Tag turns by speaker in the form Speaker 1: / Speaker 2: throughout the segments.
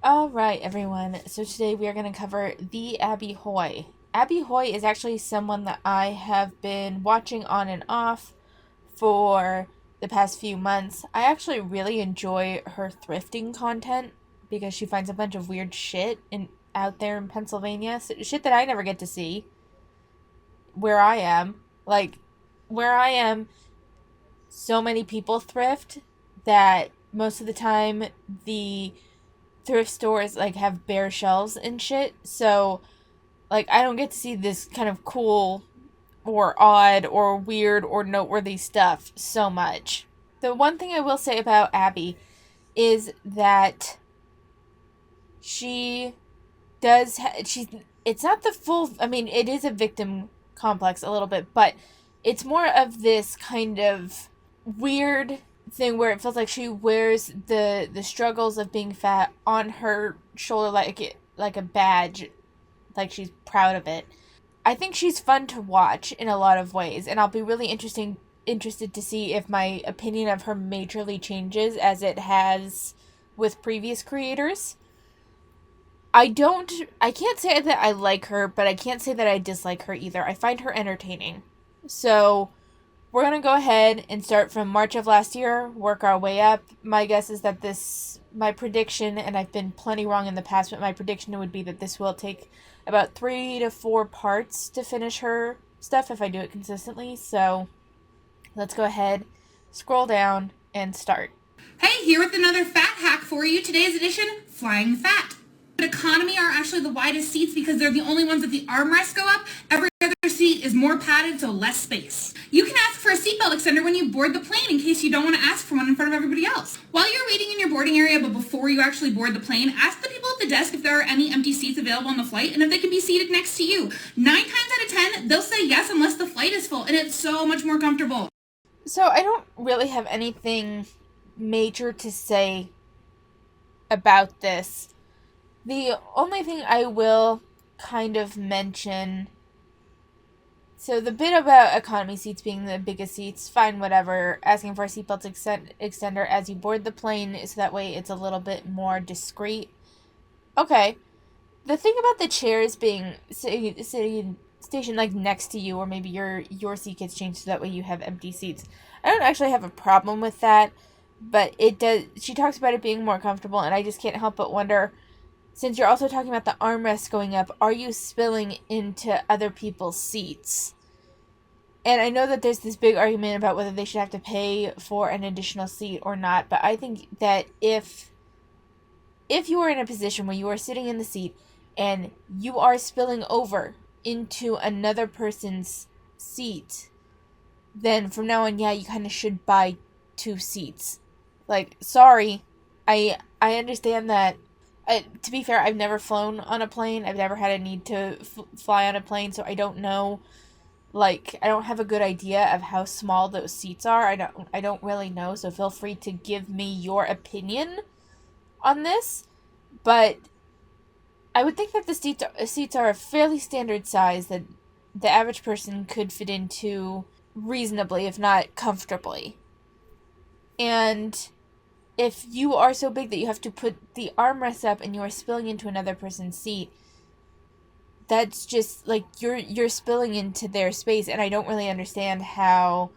Speaker 1: Alright, everyone. So today we are going to cover the Abby Hoy. Abby Hoy is actually someone that I have been watching on and off for the past few months. I actually really enjoy her thrifting content because she finds a bunch of weird shit out there in Pennsylvania. Shit that I never get to see where I am. Like, where I am, so many people thrift that most of the time the thrift stores like have bare shelves and shit. So like I don't get to see this kind of cool or odd or weird or noteworthy stuff so much. The one thing I will say about Abby is that she she's it's not the full, I mean, it is a victim complex a little bit, but it's more of this kind of weird thing where it feels like she wears the struggles of being fat on her shoulder like a badge, like she's proud of it. I think she's fun to watch in a lot of ways, and I'll be really interested to see if my opinion of her majorly changes as it has with previous creators. I can't say that I like her, but I can't say that I dislike her either. I find her entertaining. So, we're going to go ahead and start from March of last year, work our way up. My guess is that my prediction, and I've been plenty wrong in the past, but my prediction would be that this will take about 3 to 4 parts to finish her stuff if I do it consistently. So, let's go ahead, scroll down, and start.
Speaker 2: Hey, here with another fat hack for you. Today's edition, flying fat. Economy are actually the widest seats because they're the only ones that the armrests go up. Every other seat is more padded, so less space. You can ask for a seatbelt extender when you board the plane in case you don't want to ask for one in front of everybody else. While you're waiting in your boarding area, but before you actually board the plane, ask the people at the desk if there are any empty seats available on the flight and if they can be seated next to you. 9 times out of 10, they'll say yes unless the flight is full, and it's so much more comfortable.
Speaker 1: So I don't really have anything major to say about this. The only thing I will kind of mention, so the bit about economy seats being the biggest seats, fine, whatever. Asking for a seatbelt extender as you board the plane so that way it's a little bit more discreet. Okay. The thing about the chairs being sitting stationed like next to you, or maybe your seat gets changed so that way you have empty seats. I don't actually have a problem with that, but it does. She talks about it being more comfortable, and I just can't help but wonder, since you're also talking about the armrests going up, are you spilling into other people's seats? And I know that there's this big argument about whether they should have to pay for an additional seat or not, but I think that if you are in a position where you are sitting in the seat and you are spilling over into another person's seat, then from now on, yeah, you kind of should buy 2 seats. Like, sorry, I understand that. To be fair, I've never flown on a plane. I've never had a need to fly on a plane, so I don't know. Like, I don't have a good idea of how small those seats are. I don't really know, so feel free to give me your opinion on this. But I would think that the seats are a fairly standard size that the average person could fit into reasonably, if not comfortably. And if you are so big that you have to put the armrests up and you are spilling into another person's seat, that's just like you're spilling into their space, and I don't really understand how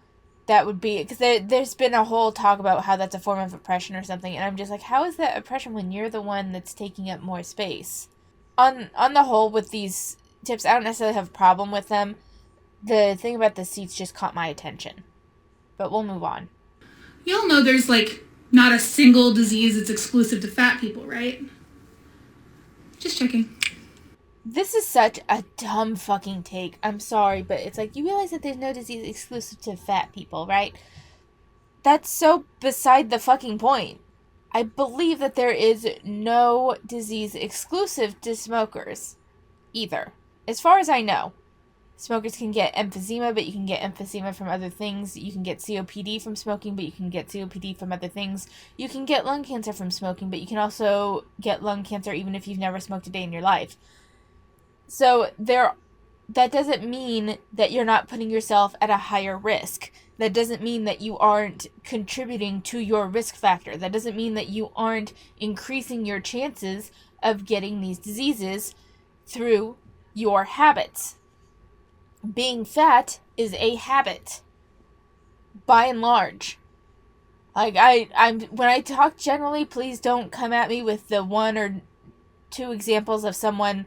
Speaker 1: that would be, because there's been a whole talk about how that's a form of oppression or something, and I'm just like, how is that oppression when you're the one that's taking up more space? On the whole, with these tips, I don't necessarily have a problem with them. The thing about the seats just caught my attention, but we'll move on.
Speaker 2: You'll know there's not a single disease that's exclusive to fat people, right? Just checking.
Speaker 1: This is such a dumb fucking take. I'm sorry, but it's like, you realize that there's no disease exclusive to fat people, right? That's so beside the fucking point. I believe that there is no disease exclusive to smokers, either. As far as I know. Smokers can get emphysema, but you can get emphysema from other things. You can get COPD from smoking, but you can get COPD from other things. You can get lung cancer from smoking, but you can also get lung cancer even if you've never smoked a day in your life. So that doesn't mean that you're not putting yourself at a higher risk. That doesn't mean that you aren't contributing to your risk factor. That doesn't mean that you aren't increasing your chances of getting these diseases through your habits. Being fat is a habit, by and large. Like I'm when I talk generally, please don't come at me with the one or two examples of someone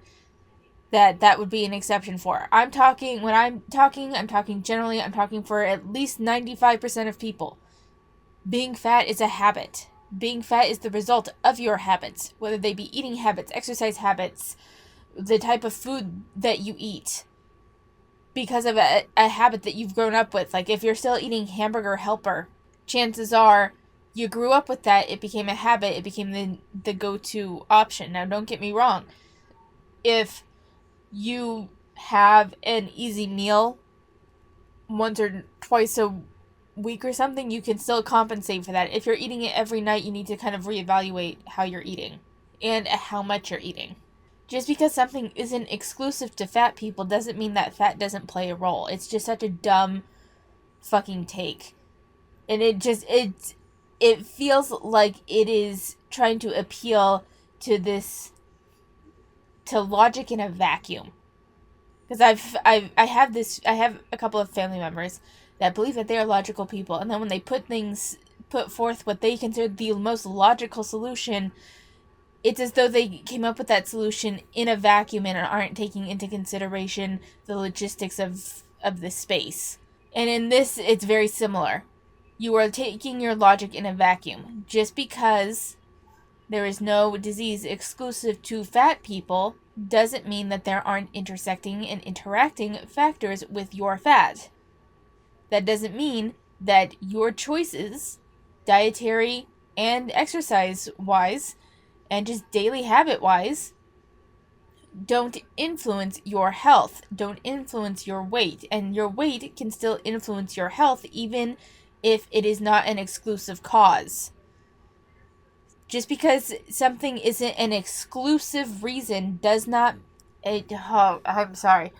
Speaker 1: that would be an exception for. I'm talking generally, I'm talking for at least 95% of people. Being fat is a habit. Being fat is the result of your habits, whether they be eating habits, exercise habits, the type of food that you eat, because of a habit that you've grown up with. Like if you're still eating hamburger helper, chances are you grew up with that, it became a habit, it became the go-to option. Now don't get me wrong. If you have an easy meal once or twice a week or something, you can still compensate for that. If you're eating it every night, you need to kind of reevaluate how you're eating and how much you're eating. Just because something isn't exclusive to fat people doesn't mean that fat doesn't play a role. It's just such a dumb fucking take. And it feels like it is trying to appeal to logic in a vacuum. Because I have a couple of family members that believe that they are logical people, and then when they put forth what they consider the most logical solution, it's as though they came up with that solution in a vacuum and aren't taking into consideration the logistics of the space. And in this, it's very similar. You are taking your logic in a vacuum. Just because there is no disease exclusive to fat people doesn't mean that there aren't intersecting and interacting factors with your fat. That doesn't mean that your choices, dietary and exercise-wise, and just daily habit-wise, don't influence your health, don't influence your weight, and your weight can still influence your health even if it is not an exclusive cause. Just because something isn't an exclusive reason does not... I'm sorry.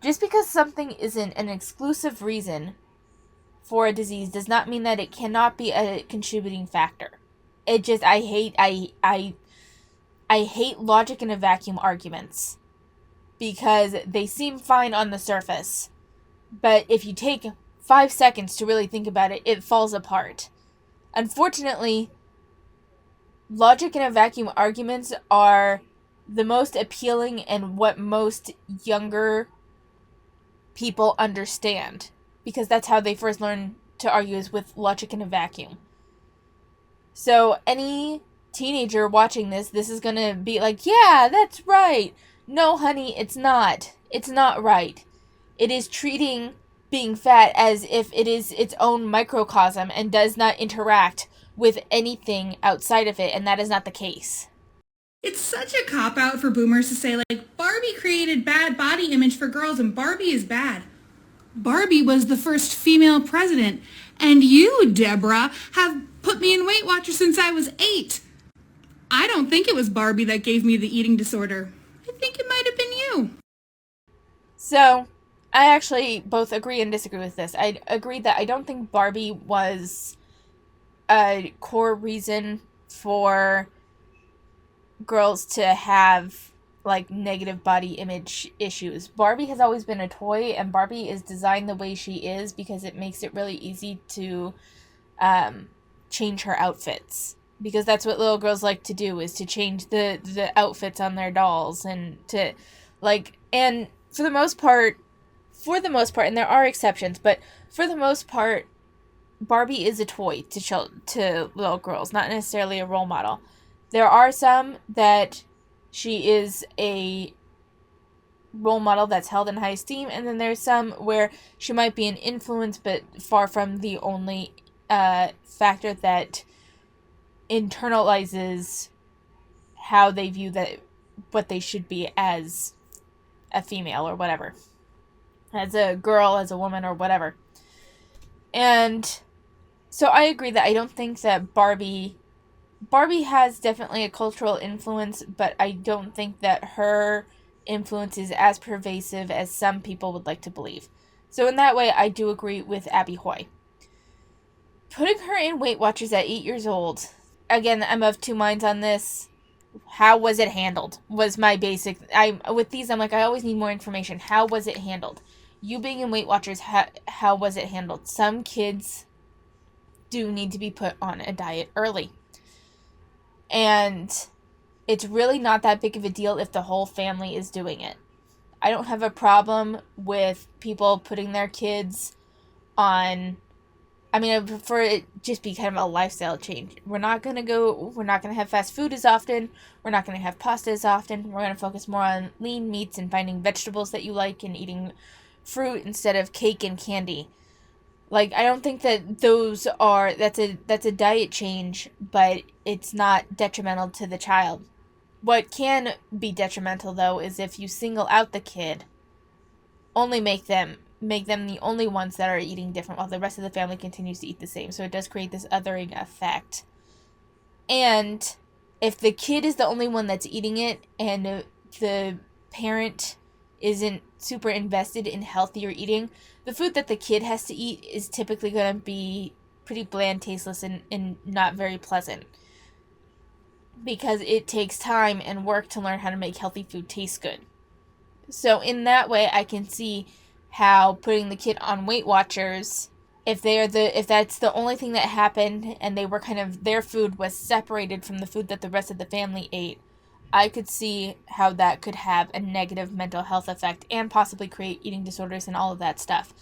Speaker 1: Just because something isn't an exclusive reason for a disease does not mean that it cannot be a contributing factor. It just... I hate logic in a vacuum arguments. Because they seem fine on the surface. But if you take 5 seconds to really think about it, it falls apart. Unfortunately, logic in a vacuum arguments are the most appealing and what most younger people understand. Because that's how they first learn to argue, is with logic in a vacuum. So any teenager watching this is going to be like, yeah, that's right. No, honey, it's not. It's not right. It is treating being fat as if it is its own microcosm and does not interact with anything outside of it, and that is not the case.
Speaker 2: It's such a cop-out for boomers to say, like, Barbie created bad body image for girls and Barbie is bad. Barbie was the first female president, and you, Deborah, have put me in Weight Watchers since I was 8. I don't think it was Barbie that gave me the eating disorder. I think it might have been you.
Speaker 1: So, I actually both agree and disagree with this. I agree that I don't think Barbie was a core reason for girls to have like negative body image issues. Barbie has always been a toy, and Barbie is designed the way she is because it makes it really easy to change her outfits, because that's what little girls like to do, is to change the outfits on their dolls, and to like, and for the most part, and there are exceptions, but for the most part, Barbie is a toy to little girls, not necessarily a role model. There are some that she is a role model that's held in high esteem, and then there's some where she might be an influence, but far from the only factor that internalizes how they view that what they should be as a female or whatever, as a girl, as a woman, or whatever. And so I agree that I don't think that Barbie has definitely a cultural influence, but I don't think that her influence is as pervasive as some people would like to believe. So in that way, I do agree with Abby Hoy. Putting her in Weight Watchers at 8 years old, again, I'm of two minds on this. How was it handled? Was my basic. With these, I'm like, I always need more information. How was it handled? You being in Weight Watchers, how was it handled? Some kids do need to be put on a diet early. And it's really not that big of a deal if the whole family is doing it. I don't have a problem with people putting their kids on. I mean, I prefer it just be kind of a lifestyle change. We're not going to have fast food as often. We're not going to have pasta as often. We're going to focus more on lean meats and finding vegetables that you like and eating fruit instead of cake and candy. Like, I don't think that that's a diet change, but it's not detrimental to the child. What can be detrimental, though, is if you single out the kid, only make them the only ones that are eating different while the rest of the family continues to eat the same. So it does create this othering effect. And if the kid is the only one that's eating it and the parent isn't super invested in healthier eating, the food that the kid has to eat is typically going to be pretty bland, tasteless, and not very pleasant. Because it takes time and work to learn how to make healthy food taste good. So in that way, I can see how putting the kid on Weight Watchers, if that's the only thing that happened and they were kind of, their food was separated from the food that the rest of the family ate, I could see how that could have a negative mental health effect and possibly create eating disorders and all of that stuff.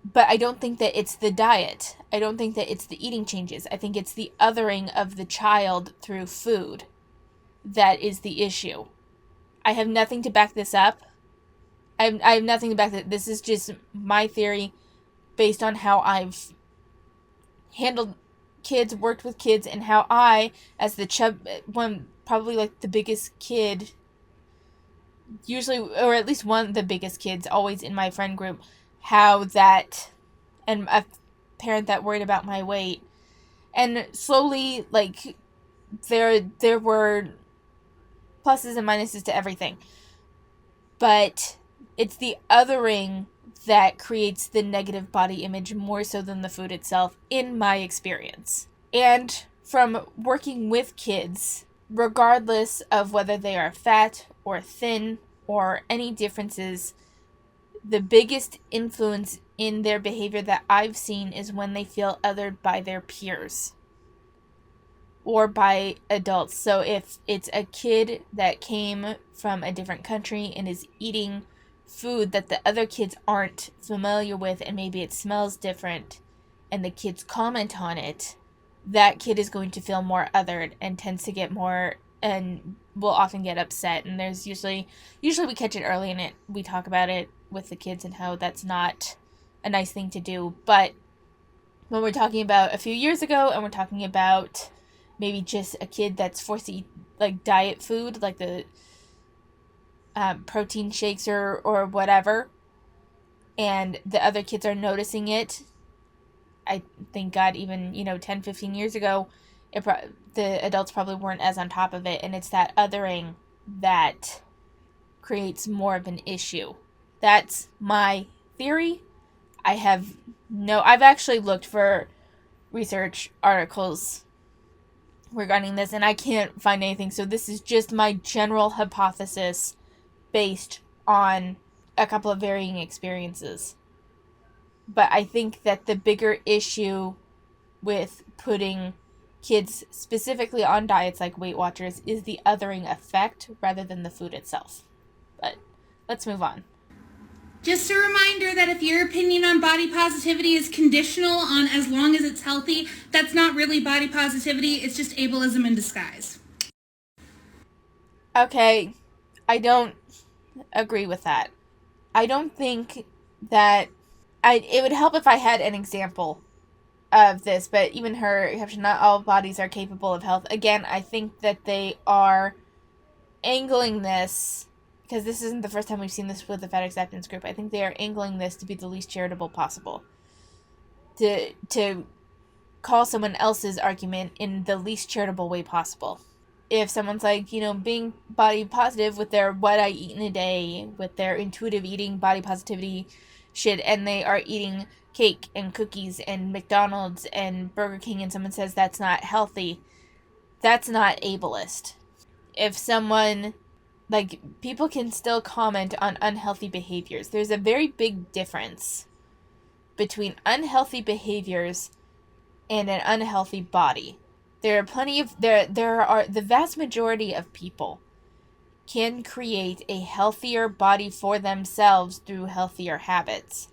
Speaker 1: But I don't think that it's the diet. I don't think that it's the eating changes. I think it's the othering of the child through food that is the issue. I have nothing to back this up. I have nothing to back that. This is just my theory based on how I've handled kids, worked with kids, and how I, as the probably like the biggest kid, usually, or at least one of the biggest kids, always in my friend group, how that, and a parent that worried about my weight, and slowly, like, there were pluses and minuses to everything, but it's the othering that creates the negative body image more so than the food itself, in my experience. And from working with kids, regardless of whether they are fat or thin or any differences, the biggest influence in their behavior that I've seen is when they feel othered by their peers or by adults. So if it's a kid that came from a different country and is eating food that the other kids aren't familiar with, and maybe it smells different, and the kids comment on it, that kid is going to feel more othered and tends to get more, and will often get upset. And there's usually we catch it early, and we talk about it with the kids and how that's not a nice thing to do. But when we're talking about a few years ago, and we're talking about maybe just a kid that's forced to eat like diet food, like the protein shakes or whatever, and the other kids are noticing it, I think God, even 10-15 years ago, the adults probably weren't as on top of it, and it's that othering that creates more of an issue. That's my theory. I've actually looked for research articles regarding this, and I can't find anything, so this is just my general hypothesis based on a couple of varying experiences. But I think that the bigger issue with putting kids specifically on diets like Weight Watchers is the othering effect rather than the food itself. But let's move on.
Speaker 2: Just a reminder that if your opinion on body positivity is conditional on as long as it's healthy, that's not really body positivity, it's just ableism in disguise.
Speaker 1: Okay, I don't agree with that. I don't think that it would help if I had an example of this, but even her caption, not all bodies are capable of health. Again, I think that they are angling this, because this isn't the first time we've seen this with the fat acceptance group. I think they are angling this to be the least charitable possible. To call someone else's argument in the least charitable way possible. If someone's like, being body positive with their what I eat in a day, with their intuitive eating, body positivity, shit and they are eating cake and cookies and McDonald's and Burger King, and someone says that's not healthy, that's not ableist. If someone, like, people can still comment on unhealthy behaviors. There's a very big difference between unhealthy behaviors and an unhealthy body. There are plenty of there are the vast majority of people can create a healthier body for themselves through healthier habits.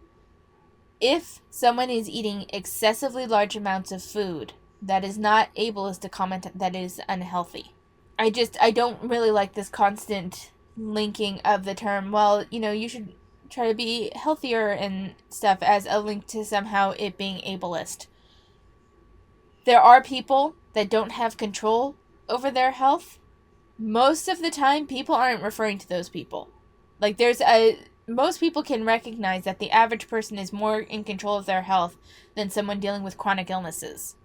Speaker 1: If someone is eating excessively large amounts of food, that is not ableist to comment that it is unhealthy. I don't really like this constant linking of the term, well, you should try to be healthier and stuff, as a link to somehow it being ableist. There are people that don't have control over their health. Most of the time, people aren't referring to those people. Like, most people can recognize that the average person is more in control of their health than someone dealing with chronic illnesses.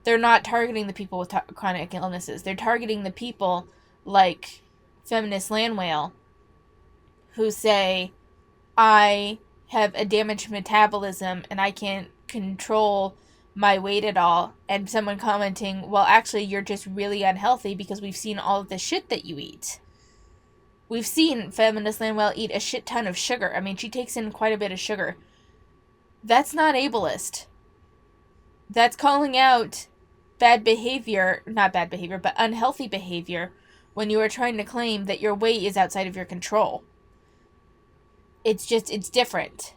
Speaker 1: They're not targeting the people with chronic illnesses. They're targeting the people like Feminist Land Whale who say, I have a damaged metabolism and I can't control my weight at all. And someone commenting, well, actually, you're just really unhealthy because we've seen all of the shit that you eat. We've seen Feminist Land Whale eat a shit ton of sugar. I mean, she takes in quite a bit of sugar. That's not ableist. That's calling out not bad behavior, but unhealthy behavior when you are trying to claim that your weight is outside of your control. It's different.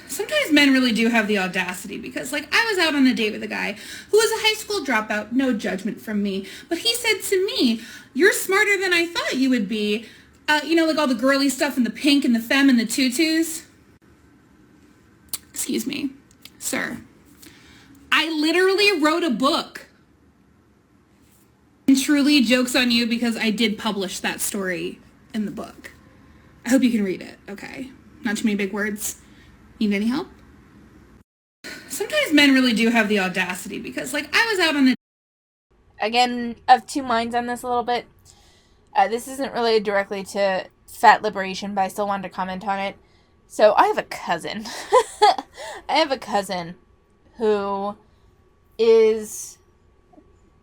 Speaker 2: Sometimes men really do have the audacity because, like, I was out on a date with a guy who was a high school dropout, no judgment from me, but he said to me, you're smarter than I thought you would be. Like all the girly stuff and the pink and the femme and the tutus. Excuse me, sir. I literally wrote a book. And truly, joke's on you because I did publish that story in the book. I hope you can read it, okay? Not too many big words. Need any help? Sometimes men really do have the audacity because, like, I was out on a...
Speaker 1: Again, of two minds on this a little bit. This isn't related directly to fat liberation, but I still wanted to comment on it. So, I have a cousin. I have a cousin who is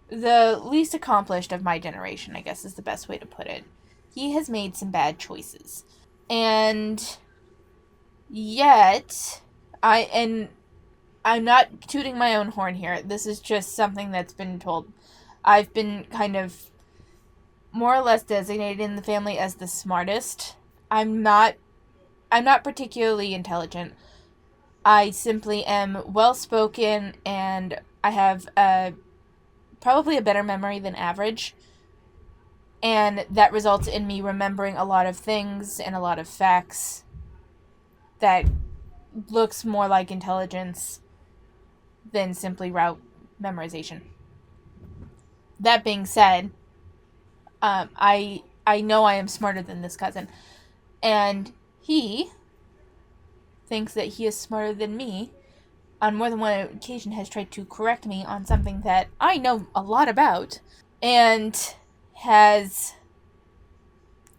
Speaker 1: the least accomplished of my generation, I guess is the best way to put it. He has made some bad choices. And yet, I'm not tooting my own horn here. This is just something that's been told. I've been kind of more or less designated in the family as the smartest. I'm not particularly intelligent. I simply am well-spoken and I have probably a better memory than average. And that results in me remembering a lot of things and a lot of facts that looks more like intelligence than simply route memorization. That being said, I know I am smarter than this cousin. And he thinks that he is smarter than me. On more than one occasion has tried to correct me on something that I know a lot about. And has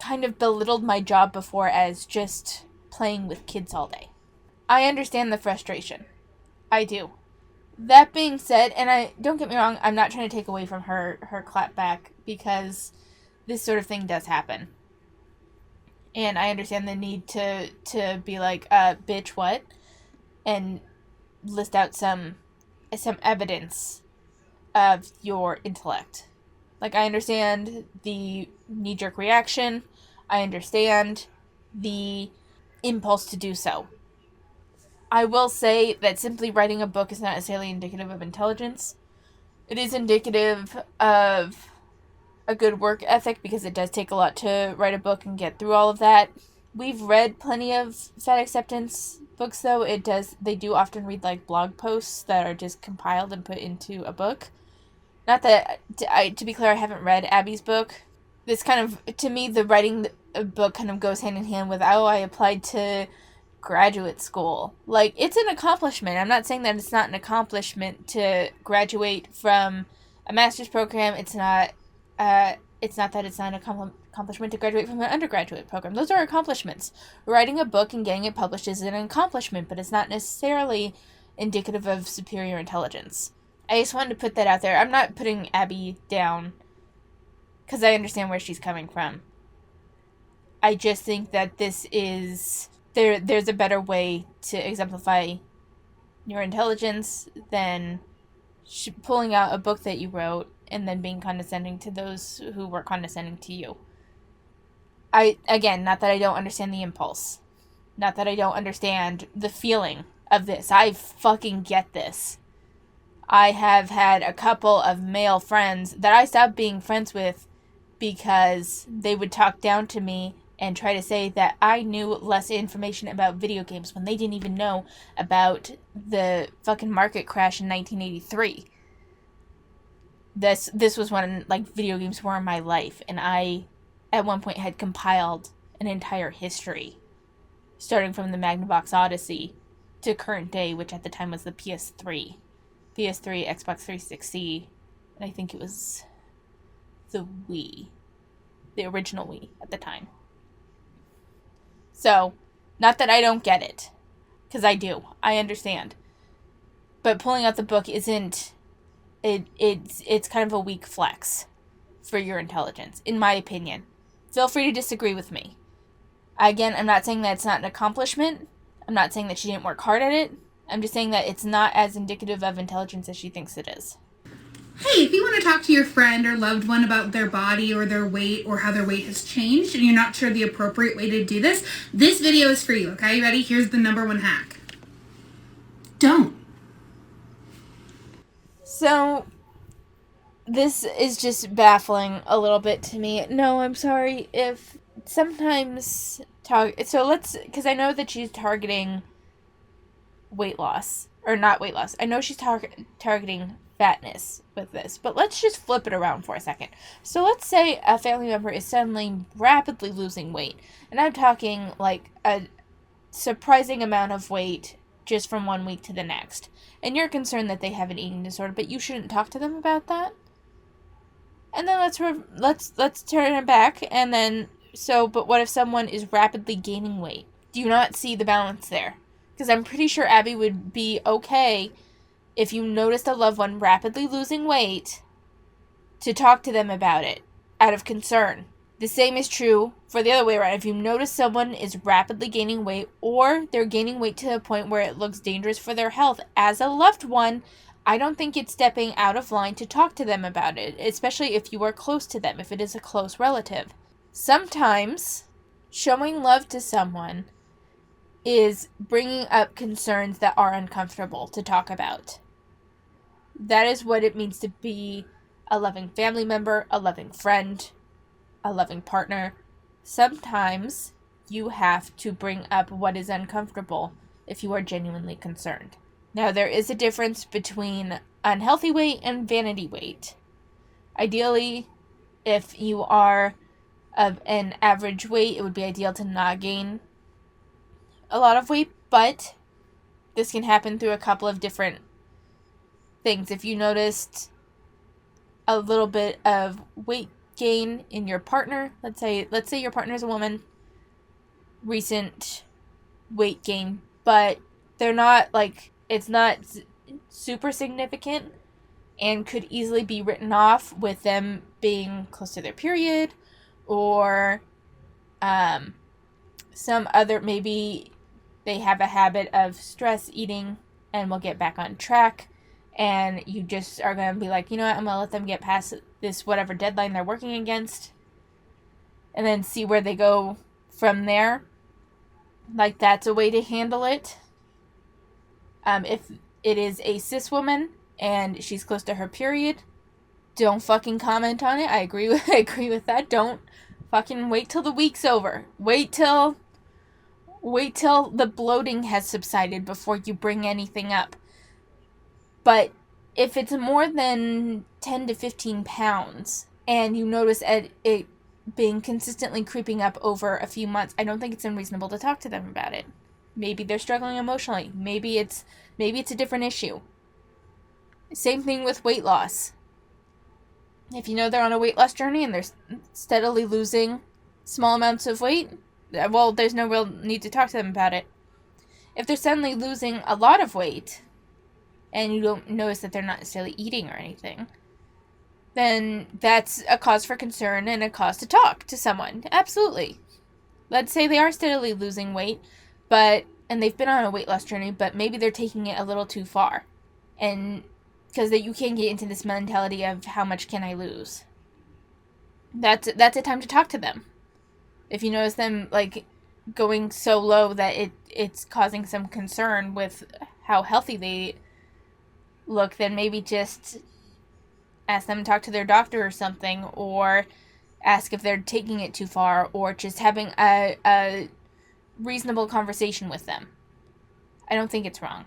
Speaker 1: kind of belittled my job before as just playing with kids all day. I understand the frustration. I do. That being said, and don't get me wrong, I'm not trying to take away from her clap back because this sort of thing does happen. And I understand the need to be like, bitch, what? And list out some evidence of your intellect. Like, I understand the knee-jerk reaction. I understand the impulse to do so. I will say that simply writing a book is not necessarily indicative of intelligence. It is indicative of a good work ethic because it does take a lot to write a book and get through all of that. We've read plenty of fat acceptance books, though. They do often read, like, blog posts that are just compiled and put into a book. Not that, to be clear, I haven't read Abby's book. This kind of, to me, the writing a book kind of goes hand in hand with, I applied to graduate school. Like, it's an accomplishment. I'm not saying that it's not an accomplishment to graduate from a master's program. It's not that it's not an accomplishment to graduate from an undergraduate program. Those are accomplishments. Writing a book and getting it published is an accomplishment, but it's not necessarily indicative of superior intelligence. I just wanted to put that out there. I'm not putting Abby down because I understand where she's coming from. I just think that this is... There's a better way to exemplify your intelligence than pulling out a book that you wrote and then being condescending to those who were condescending to you. Again, not that I don't understand the impulse. Not that I don't understand the feeling of this. I fucking get this. I have had a couple of male friends that I stopped being friends with because they would talk down to me and try to say that I knew less information about video games when they didn't even know about the fucking market crash in 1983. This was when, like, video games were in my life, and I, at one point, had compiled an entire history, starting from the Magnavox Odyssey to current day, which at the time was the PS3, Xbox 360, and I think it was the Wii, the original Wii at the time. So, not that I don't get it, because I do. I understand. But pulling out the book isn't... It's kind of a weak flex for your intelligence, in my opinion. Feel free to disagree with me. Again, I'm not saying that it's not an accomplishment. I'm not saying that she didn't work hard at it. I'm just saying that it's not as indicative of intelligence as she thinks it is.
Speaker 2: Hey, if you want to talk to your friend or loved one about their body or their weight or how their weight has changed and you're not sure the appropriate way to do this video is for you, okay? You ready? Here's the number one hack. Don't.
Speaker 1: So, this is just baffling a little bit to me. No, I'm sorry if sometimes... because I know that she's targeting weight loss. Or not weight loss. I know she's targeting fatness with this. But let's just flip it around for a second. So let's say a family member is suddenly rapidly losing weight. And I'm talking like a surprising amount of weight just from one week to the next. And you're concerned that they have an eating disorder, but you shouldn't talk to them about that. And then let's turn it back. And then, but what if someone is rapidly gaining weight? Do you not see the balance there? Because I'm pretty sure Abby would be okay if you noticed a loved one rapidly losing weight to talk to them about it out of concern. The same is true for the other way around. If you notice someone is rapidly gaining weight or they're gaining weight to the point where it looks dangerous for their health, as a loved one, I don't think it's stepping out of line to talk to them about it, especially if you are close to them, if it is a close relative. Sometimes showing love to someone is bringing up concerns that are uncomfortable to talk about. That is what it means to be a loving family member, a loving friend, a loving partner. Sometimes you have to bring up what is uncomfortable if you are genuinely concerned. Now, there is a difference between unhealthy weight and vanity weight. Ideally, if you are of an average weight, it would be ideal to not gain a lot of weight, but this can happen through a couple of different things. If you noticed a little bit of weight gain in your partner, let's say your partner is a woman, recent weight gain, but they're not it's not super significant and could easily be written off with them being close to their period or some other, maybe they have a habit of stress eating and will get back on track, and you just are going to be like, you know what, I'm going to let them get past this whatever deadline they're working against and then see where they go from there. Like, that's a way to handle it. If it is a cis woman and she's close to her period, don't fucking comment on it. I agree with that. Don't fucking wait till the week's over. Wait till the bloating has subsided before you bring anything up. But if it's more than 10 to 15 pounds and you notice it being consistently creeping up over a few months, I don't think it's unreasonable to talk to them about it. Maybe they're struggling emotionally. Maybe it's a different issue. Same thing with weight loss. If you know they're on a weight loss journey and they're steadily losing small amounts of weight, well, there's no real need to talk to them about it. If they're suddenly losing a lot of weight and you don't notice that they're not necessarily eating or anything, then that's a cause for concern and a cause to talk to someone. Absolutely. Let's say they are steadily losing weight, and they've been on a weight loss journey, but maybe they're taking it a little too far. And because you can't get into this mentality of how much can I lose. That's a time to talk to them. If you notice them like going so low that it's causing some concern with how healthy they look, then maybe just ask them to talk to their doctor or something, or ask if they're taking it too far, or just having a reasonable conversation with them. I don't think it's wrong.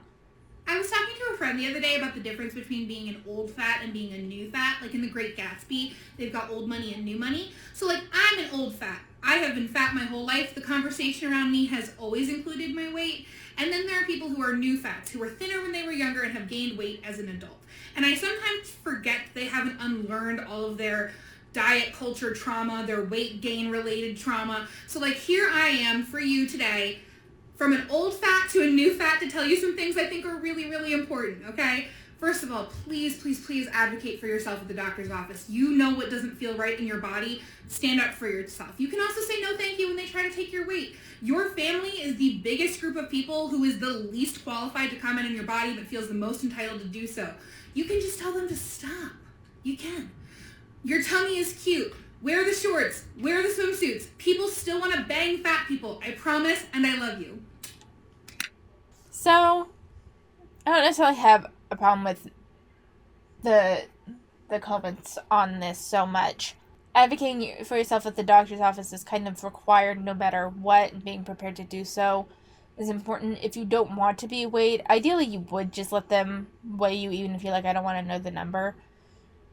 Speaker 2: I was talking to a friend the other day about the difference between being an old fat and being a new fat. Like in The Great Gatsby, they've got old money and new money. So like, I'm an old fat. I have been fat my whole life. The conversation around me has always included my weight. And then there are people who are new fats, who were thinner when they were younger and have gained weight as an adult. And I sometimes forget they haven't unlearned all of their diet culture trauma, their weight gain related trauma. So like, here I am for you today, from an old fat to a new fat, to tell you some things I think are really, really important, okay? First of all, please, please, please advocate for yourself at the doctor's office. You know what doesn't feel right in your body. Stand up for yourself. You can also say no thank you when they try to take your weight. Your family is the biggest group of people who is the least qualified to comment on your body but feels the most entitled to do so. You can just tell them to stop. You can. Your tummy is cute. Wear the shorts. Wear the swimsuits. People still want to bang fat people. I promise, and I love you.
Speaker 1: So, I don't necessarily have a problem with the comments on this so much. Advocating for yourself at the doctor's office is kind of required no matter what, and being prepared to do so is important. If you don't want to be weighed, ideally you would just let them weigh you, even if you're like, I don't want to know the number,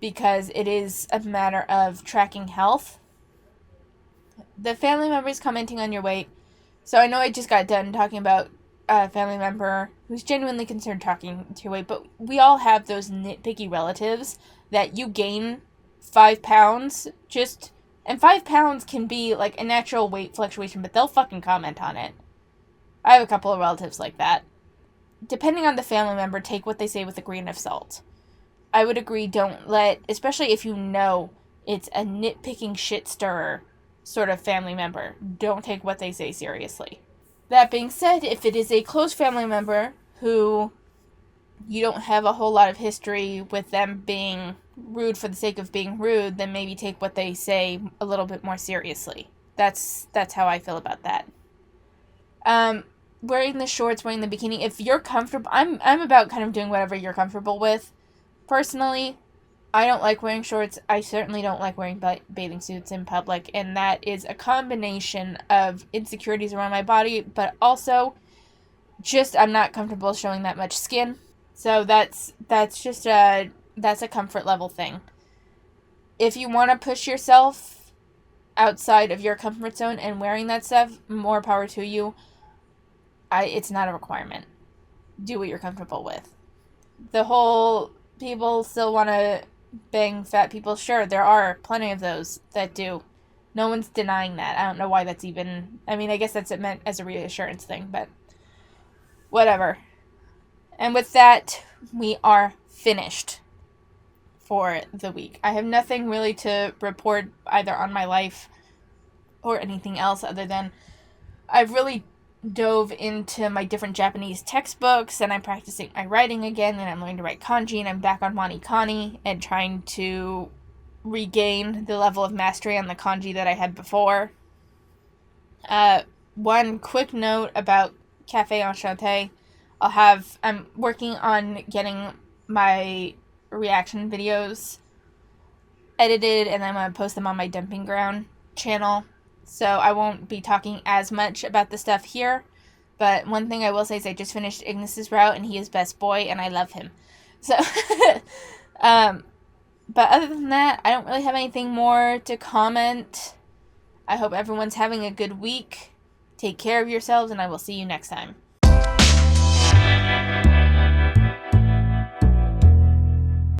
Speaker 1: because it is a matter of tracking health. The family members commenting on your weight. So I know I just got done talking about a family member who's genuinely concerned talking to your weight, but we all have those nitpicky relatives that you gain 5 pounds and 5 pounds can be like a natural weight fluctuation, but they'll fucking comment on it. I have a couple of relatives like that. Depending on the family member, take what they say with a grain of salt. I would agree, don't let, especially if you know it's a nitpicking shit stirrer sort of family member, don't take what they say seriously. That being said, if it is a close family member who you don't have a whole lot of history with them being rude for the sake of being rude, then maybe take what they say a little bit more seriously. That's how I feel about that. Wearing the shorts, wearing the bikini, if you're comfortable, I'm about kind of doing whatever you're comfortable with. Personally, I don't like wearing shorts. I certainly don't like wearing bathing suits in public, and that is a combination of insecurities around my body, but also just I'm not comfortable showing that much skin. So that's just that's a comfort level thing. If you want to push yourself outside of your comfort zone and wearing that stuff, more power to you. It's not a requirement. Do what you're comfortable with. The whole people still want to bang fat people, sure, there are plenty of those that do. No one's denying that. I don't know why that's even, I mean, I guess that's meant as a reassurance thing, but whatever. And with that, we are finished for the week. I have nothing really to report either on my life or anything else other than I've really dove into my different Japanese textbooks, and I'm practicing my writing again, and I'm learning to write kanji, and I'm back on Wanikani and trying to regain the level of mastery on the kanji that I had before. One quick note about Cafe Enchanté. I'm working on getting my reaction videos edited, and I'm going to post them on my Dumping Ground channel. So I won't be talking as much about the stuff here. But one thing I will say is I just finished Ignis's route, and he is best boy, and I love him. So, but other than that, I don't really have anything more to comment. I hope everyone's having a good week. Take care of yourselves, and I will see you next time.